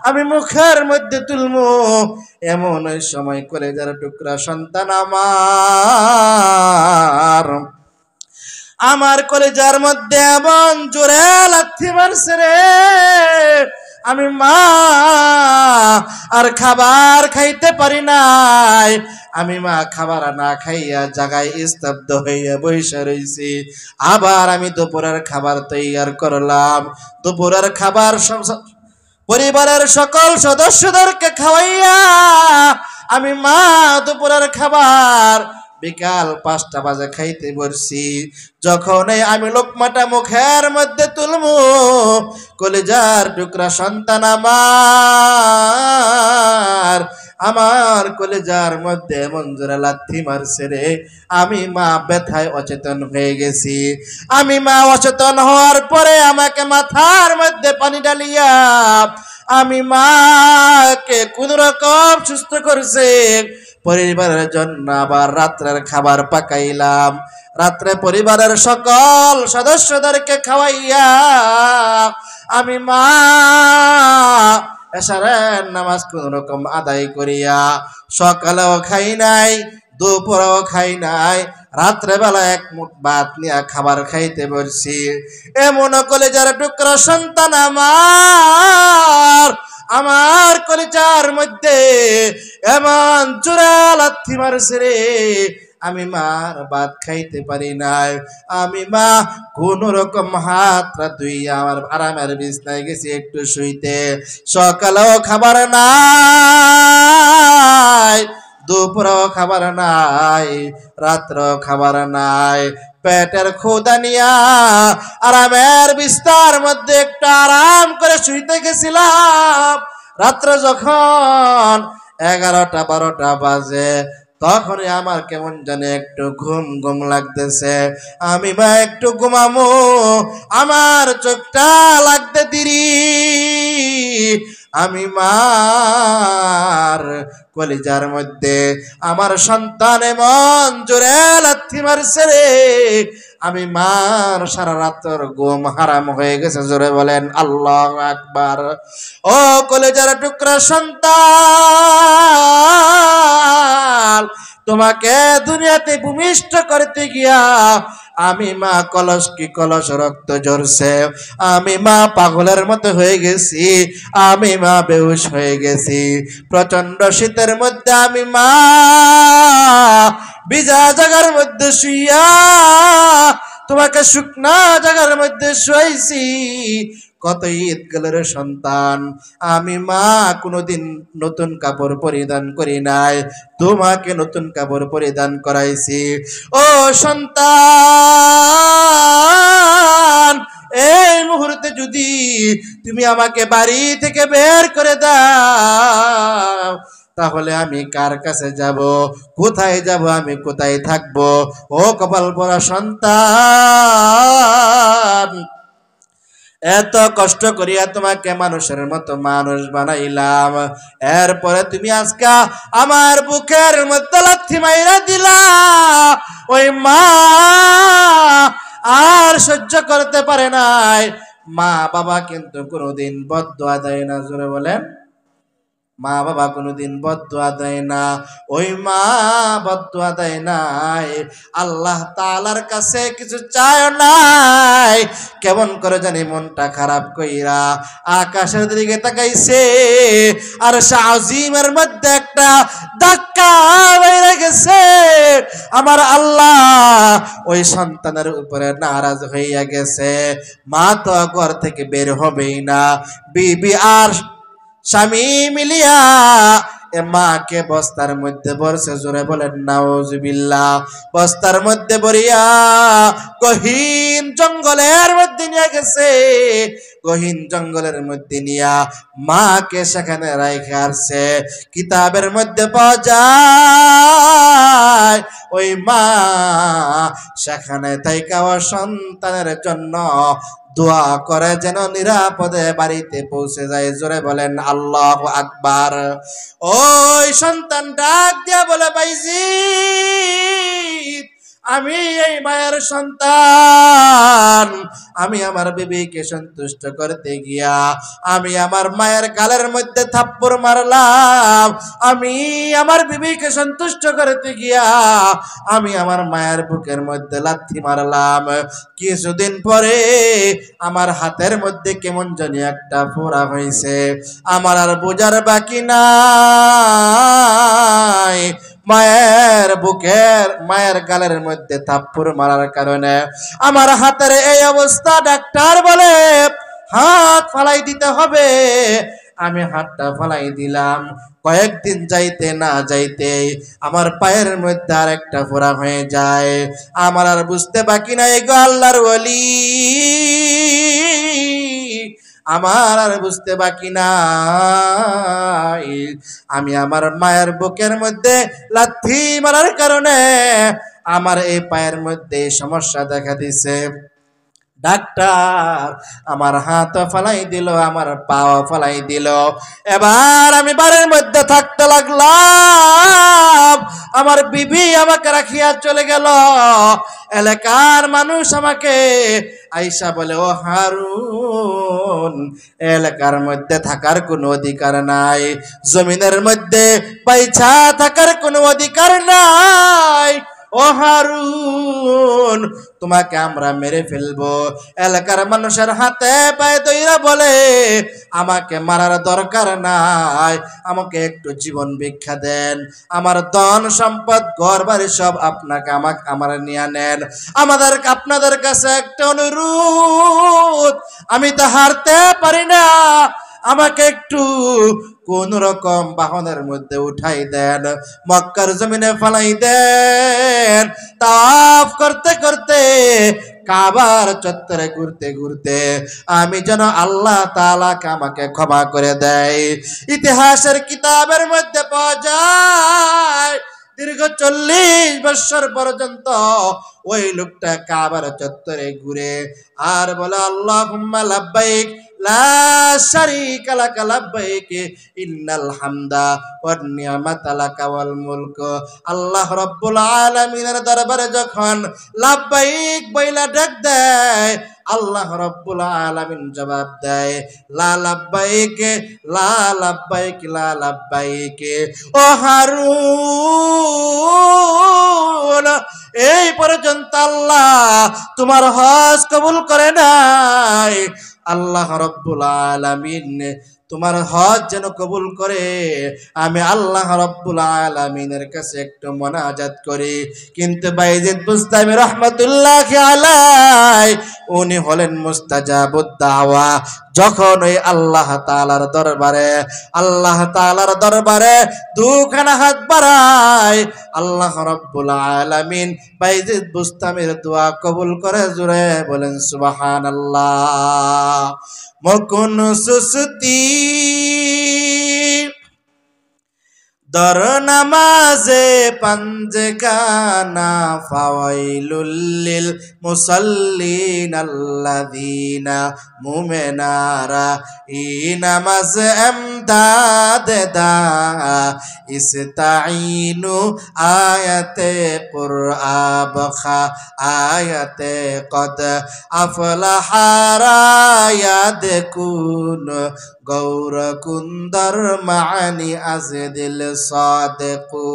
আমি মুখের মধ্যে তুলমু, এমন ওই সময় কলেজার টুকরা সন্তান আমার কলেজার মধ্যে এমন জোরে লাথি মারছে রে, আমি মা আর খাবার খাইতে পারি নাই। আমি মা খাবার না খাইয়া জায়গায় স্তব্ধ হইয়া বসে রইছি। আবার আমি দুপুরের খাবার তৈয়ার করলাম। দুপুরের খাবার পরিবারের সকল সদস্যদেরকে খাওয়াইয়া আমি মা দুপুরের খাবার বিকাল 5টা বাজে খাইতে বসছি। যখন আমি লোকমাটা মুখের মধ্যে তুলমু, কলিজার টুকরা সন্তান আমার কলিজার মধ্যে এমন জোরে লাথি মারছে রে, আমি মা ব্যথায় অচেতন হয়ে গেছি। আমি মা অচেতন হওয়ার পরে আমাকে মাথার মধ্যে পানি ঢালিয়া আমি মাকে কোন রকম সুস্থ করছে। পরিবারের জন্য আবার রাত্রের খাবার পাকাইলাম। রাত্রে পরিবারের সকল সদস্যদেরকে খাওয়াইয়া আমি মা এশারের নামাজ কোন রকম আদায় করিয়া সকালেও খাই নাই, দুপুরেও খাই নাই, রাত্রেবেলা এক মুঠ ভাত নিয়ে খাবার খাইতে বলছি। এমন কলেজার টুকরা সন্তান আমার কলিজার মধ্যে এমন জোরে লাথি মারছে রে, আমি মার ভাত খাইতে পারি নাই। আমি মা কোন রকম হাতটা ধুইয়া আমার আরামের বিছনায় গেছি একটু শুইতে। সকালেও খাবার নাই, দুপুরেও খাবার নাই, রাত্রেও খাবার নাই। পেটের ক্ষুধা নিয়া আরামের বিস্তার মধ্যে একটু আরাম করে শুইতে গেছিলাম। রাত্রে যখন 11টা 12টা বাজে, তখনই আমার কেমন জানে একটু ঘুম ঘুম লাগতেছে। আমি মা একটু ঘুমামো, আমার চোখটা লাগতে দেরি। আমি মার কলিজার মধ্যে আমার সন্তান এমন জোরে লাথি মারছে রে, আমি মার সারা রাতের ঘুম হারাম হয়ে গেছে। জোরে বলেন আল্লাহু আকবার। ও কলিজার টুকরা সন্তান, তোমাকে দুনিয়াতে ভূমিষ্ঠ করতে গিয়া আমি মা কলস রক্ত ঝরছে। আমি মা পাগলের মতো হয়ে গেছি। আমি মা বেহুশ হয়ে গেছি। প্রচন্ড শীতের মধ্যে আমি মা ভিজা জায়গার মধ্যে শুইয়া তোমাকে শুকনা জায়গার মধ্যে শুয়াইছি। কত ঈদ গেলের সন্তান, আমি মা কোনোদিন নতুন কাপড় পরিধান করি নাই, তোমাকে নতুন কাপড় পরিধান করাইছি। ও সন্তান, এই মুহূর্তে যদি তুমি আমাকে বাড়ি থেকে বের করে দাও, তাহলে আমি কার কাছে যাব, কোথায় যাব, আমি কোথায় থাকব? ও কপাল পরা সন্তান, এত কষ্ট করিয়া তোমাকে মানুষের মতো মানুষ বানাইলাম, এরপরে তুমি আজকে আমার বুকের মধ্যে লাথি মাইরা দিলা। ওই মা আর সহ্য করতে পারে নাই। মা বাবা কিন্তু কোনোদিন বদদুয়া দেয় না। জোরে বলেন, মা বাবা কোনোদিন বদদুয়া দেয় না। ওই মা বদদুয়া দেয় নাই, আল্লাহ তাআলার কাছে কিছু চায় নাই। কেমন করে জানি মনটা খারাপ কইরা আকাশের দিকে তাকাইছে, আর শাহজিমের মধ্যে একটা ধাক্কা বাইরে গেছে। আমার আল্লাহ ওই সন্তানের উপরে নারাজ হইয়া গেছে। মা তো ঘর থেকে বের হবেই না। বিবি আর স্বামী মিলিয়া এ মাকে বস্তার মধ্যে ভরছে। জোরে বলেন নাউজুবিল্লাহ। বস্তার মধ্যে ভরিয়া গহীন জঙ্গলের মধ্যে নিয়ে গেছে। গহীন জঙ্গলের মধ্যে নিয়া মাকে সেখানে রাইখা আসছে। কিতাবের মধ্যে পাওয়া যায় ওই মা সেখানে থাইকা সন্তানের জন্য দোয়া করে যেন নিরাপদে বাড়িতে পৌঁছে যায়। জোরে বলেন আল্লাহু আকবার। ওই সন্তান ডাক দিয়া বলে, ভাইজি আমি এই মায়ের সন্তান, আমি আমার বিবিকে সন্তুষ্ট করতে গিয়া আমি আমার মায়ের গালের মধ্যে থাপ্পড় মারলাম। আমি আমার বিবিকে সন্তুষ্ট করতে গিয়া আমি আমার মায়ের বুকের মধ্যে লাথি মারলাম। কিছুদিন পরে আমার হাতের মধ্যে কেমন জানি একটা ফোড়া হয়েছে। আমার আর বোঝার বাকি নাই, মায়ের বুকের মায়ের গালের মধ্যে থাপ্পড় মারার কারণে আমার হাতের এই অবস্থা। ডাক্তার বলে হাত ফালাই দিতে হবে। আমি হাতটা ফালাই দিলাম। কয়েকদিন যাইতে না যাইতে আমার পায়ের মধ্যে আর একটা ফোড়া হয়ে যায়। আমার আর বুঝতে বাকি নাই গো আল্লাহর ওলি, আমার আর বুঝতে বাকি নাই। আমি আমার মায়ের বুকের মধ্যে লাথি মারার কারণে আমার এই পায়ের মধ্যে সমস্যা দেখা দিছে। ডাক্তার আমার হাত ফালাই দিল, আমার পাও ফালাই দিল। এবার আমি বাড়ির মধ্যে থাকতে লাগলাম। আমার বিবি আমাকে রাখিয়া চলে গেল। এলাকার মানুষ আমাকে আইসা বলে, ও হারুন, এলাকার মধ্যে থাকার কোনো অধিকার নাই, জমিনের মধ্যে পয়সা থাকার কোনো অধিকার নাই। ও হারুন, তোমাকে আমরা মেরে ফেলবো। এলাকার মানুষের হাতে পায়ে দইরা বলে, আমাকে মারার দরকার নাই, আমাকে একটু জীবন ভিক্ষা দেন, আমার ধন সম্পদ ঘর বাড়ি সব আপনাকে আমার নিয়ে নেন। আপনাদের কাছে একটা অনুরোধ, আমি তো হারতে পারি না, আমাকে একটু কোন রকম বাহনের মধ্যে উঠাই দেন, মক্কার জমিনে ফালাই দেন। তাওয়াফ করতে করতে কাবার চত্বরে ঘুরতে ঘুরতে আমি যেন আল্লাহ তাআলাকে আমাকে ক্ষমা করে দেয়। ইতিহাসের কিতাবের মধ্যে পাওয়া যায় দীর্ঘ 40 বছর পর্যন্ত ওই লোকটা কাবার চত্বরে ঘুরে আর বলে, আল্লাহুম্মা লাব্বাইক লা শারীকা লাকা লাব্বাইক ইন্নাল হামদা ওয়ান নি'মাতা লাকা ওয়াল মুলক। আল্লাহ রাব্বুল আলামিনের দরবারে যখন লাব্বাইক বইলা ডাক দেয়, আল্লাহ রাব্বুল আলামিন জবাব দেয়, লা লাব্বাইক লা লাব্বাইক লা লাব্বাইক। ও হারুন, এই পর্যন্ত আল্লাহ তোমার হজ কবুল করে নাই। আল্লাহ রাব্বুল আলামিন তোমার হজ যেন কবুল করে আমি আল্লাহ রাব্বুল আলামিনের কাছে একটু মুনাজাত করি। কিন্তু বাইজিদ বুস্তামি রাহমাতুল্লাহি আলাইহি উনি হলেন মুস্তাজাবুদ দাওয়া। যখন ওই আল্লাহ তাআলার দরবারে দুখানা হাত বাড়ায়, আল্লাহ রাব্বুল আলামিন বাইজিদ বুস্তামির দোয়া কবুল করে। জোরে বলেন সুবহানাল্লাহ। মকুন সুস্তি দর নামাজে পাঞ্জগানা ফাওয়াইলুল লিল মুসাল্লিন আল্লাযীনা মুমিনারা ই নামাজ এমদাদ দা ইস্তাঈনু আয়াতে কুরআব খা আয়াতে কদ আফলাহা ইয়াদ কুন গৌর কুন্দর মানি আজদিল সাদেকু।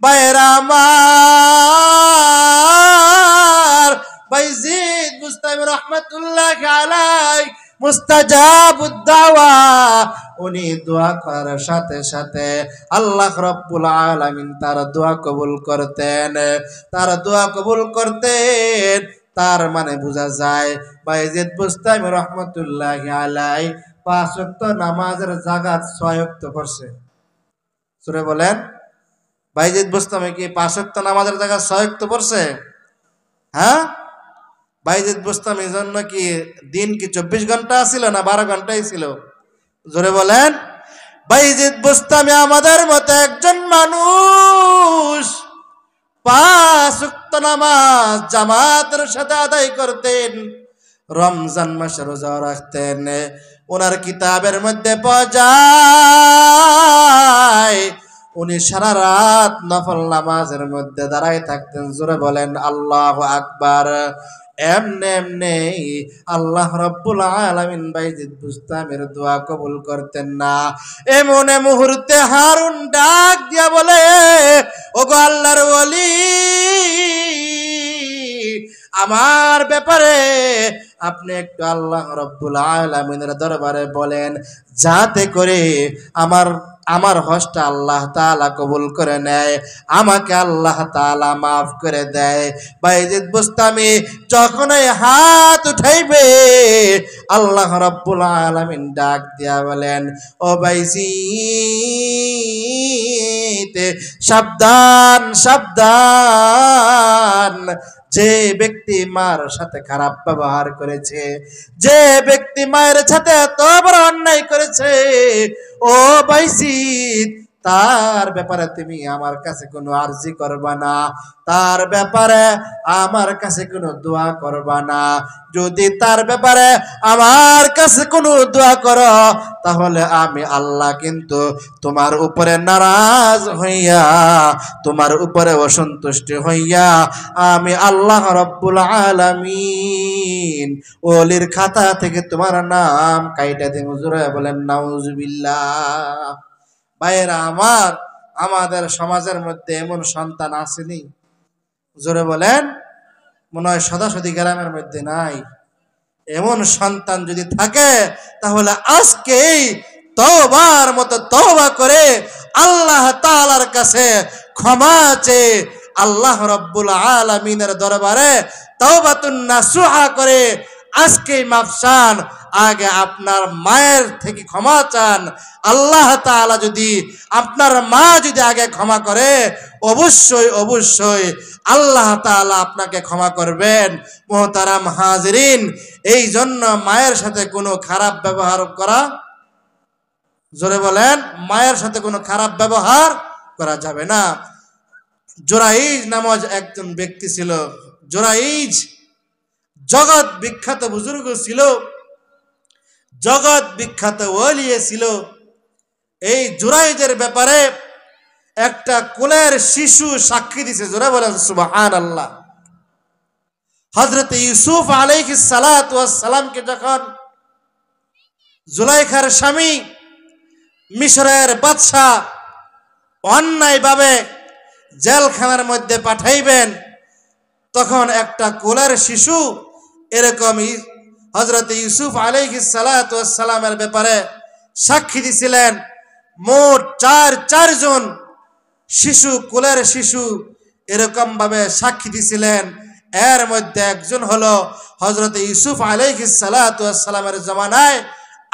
বাইরামার বাইজিদ বুস্তামি রাহমাতুল্লাহি আলাইহি মুস্তাজাবুদ দাওয়া, উনি দোয়া করার সাথে সাথে আল্লাহ রাব্বুল আলামিন তার দোয়া কবুল করতেন। তার মানে বোঝা যায় বাইজিদ বুস্তামি রাহমাতুল্লাহি আলাইহি 5 ওয়াক্ত নামাজের জাগাত 6 ওয়াক্ত পড়ছে। সূরা বলেন, বাইজিদ বুস্তামি কি 5 ওয়াক্ত নামাজের জায়গা 6 ওয়াক্ত পড়ছে? হ্যাঁ, বাইজিদ বুস্তামির জন্য কি দিন কি 24 ঘন্টা ছিল না 12 ঘন্টাই ছিল? জোরে বলেন। বাইজিদ বুস্তামি আমাদের মতো একজন মানুষ, 5 ওয়াক্ত নামাজ জামাতের সাথে আদায় করতেন, রমজান মাসে রোজা রাখতেন। ওনার কিতাবের মধ্যে পাওয়া যায় উনি সারা রাত নফল নামাজের মধ্যে দাঁড়ায় থাকতেন। জোরে বলেন আল্লাহু আকবার। এমনে এমনে আল্লাহ রাব্বুল আলামিন বাইজিদ বুস্তামির দোয়া কবুল করতেন না। এমন মুহূর্তে হারুন ডাক দিয়া বলে, ওগো আল্লাহর ওলি, আমার ব্যাপারে আপনি একটু আল্লাহ রাব্বুল আলামিনের দরবারে বলেন, যাতে করে আমার হজটা আল্লাহ তাআলা কবুল করে নেয়, আমাকে আল্লাহ তাআলা মাফ করে দেয়। বাইজিদ বুস্তামি যখনই হাত উঠাইবে, আল্লাহ রাব্বুল আলামিন ডাক দিয়া বলেন, ও বাইজিদ, সাবধান সাবধান, যে ব্যক্তি মার সাথে খারাপ ব্যবহার করেছে, যে ব্যক্তি মায়ের সাথে এত বড় অন্যায় করেছে, ও বাইজিদ, তার ব্যাপারে তুমি আমার কাছে কোনো আরজি করবা না, তার ব্যাপারে আমার কাছে কোনো দোয়া করবা না। যদি তার ব্যাপারে আমার কাছে কোনো দোয়া করো, তাহলে আমি আল্লাহ কিন্তু তোমার উপরে নারাজ হইয়া, তোমার উপরে অসন্তুষ্ট হইয়া, আমি আল্লাহ রাব্বুল আলামিন ওলির খাতা থেকে তোমার নাম কাইটা দিমু। জোরে বলেন নাউজুবিল্লাহ। ভাইয়েরা আমার, আমাদের সমাজের মধ্যে এমন সন্তান আসেনি? জোরে বলেন। মনে হয় সদাসদি গ্রামের মধ্যে নাই। এমন সন্তান যদি থাকে, তাহলে আজকেই তওবার মতো তওবা করে আল্লাহ তাআলার কাছে ক্ষমা চেয়ে আল্লাহ রাব্বুল আলামিনের দরবারে তওবাতুন নাসুহা করে আজকেই মাফ চান। আগে আপনার মায়ের থেকে ক্ষমা চান। আল্লাহ তাআলা যদি, আপনার মা যদি আগে ক্ষমা করে, অবশ্যই অবশ্যই আল্লাহ তাআলা আপনাকে ক্ষমা করবেন। মুহতারাম হাজিরিন, এই জন্য মায়ের সাথে কোনো খারাপ ব্যবহার করা, জোরে বলেন, মায়ের সাথে কোনো খারাপ ব্যবহার করা যাবে না। জুরাইজ নামক একজন ব্যক্তি ছিল। জুরাইজ জগৎ বিখ্যাত বুজুর্গ ছিল, জগৎ বিখ্যাত ওলি ছিল। এই জুরাইজের ব্যাপারে একটা কোলের শিশু সাক্ষী দিছে। জোরে বলেন সুবহানাল্লাহ। হযরত ইউসুফ আলাইহিস সালাতু ওয়াস সালামকে যখন জুলাইখার স্বামী মিশরের বাদশা অন্যায়ভাবে জেলখানার মধ্যে পাঠাইবেন, তখন একটা কোলের শিশু এরকমই হযরত ইউসুফ আলাইহিস সালাতু ওয়াস সালামের ব্যাপারে সাক্ষী দিছিলেন। মোট চারজন শিশু, কোলের শিশু এরকম ভাবে সাক্ষী দিছিলেন। এর মধ্যে একজন হলো হযরত ইউসুফ আলাইহিস সালাতু ওয়াস সালামের জামানায়,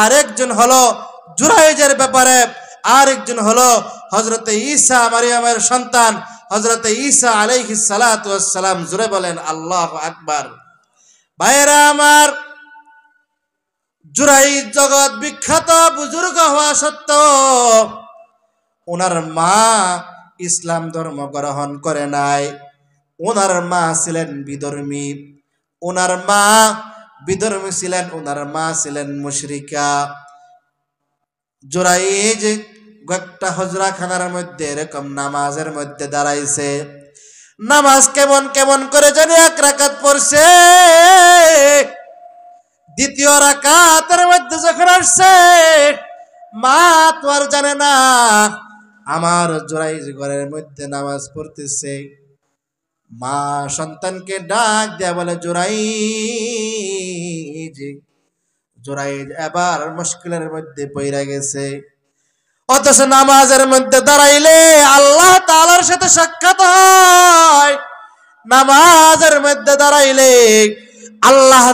আরেকজন হলো জুরাইজের ব্যাপারে, আরেকজন হলো হযরত ঈসা মারিয়ামের সন্তান হযরত ঈসা আলাইহিস সালাতু ওয়াস সালাম। জোরে বলেন আল্লাহু আকবার। ভাইয়েরা আমার, জুরাইজ জগৎ বিখ্যাত বুজুর্গ হওয়া সত্ত্বেও ওনার মা ইসলাম ধর্ম গ্রহণ করে নাই। ওনার মা ছিলেন বিধর্মী, ওনার মা বিধর্মী ছিলেন, ওনার মা ছিলেন মুশরিকা। জুরাইজ একটা হজরাখানার মধ্যে এরকম নামাজের মধ্যে দাঁড়াইছে। নামাজ কেমন কেমন করে জানি এক রাকাত পড়ছে। দ্বিতীয় রাকাতের মধ্যে যখন আসছে, মা তো আর জানে না আমার জুরাইজ ঘরের মধ্যে নামাজ পড়তেছে। মা সন্তানকে ডাক দেয়া বলে, জুরাইজ। জুরাইজ এবার মুশকিলের মধ্যে পইরা গেছে। অথচ নামাজের মধ্যে দাঁড়াইলে আল্লাহ তাআলার সাথে সাক্ষাৎ হয়। নামাজের মধ্যে দাঁড়াইলে আল্লাহ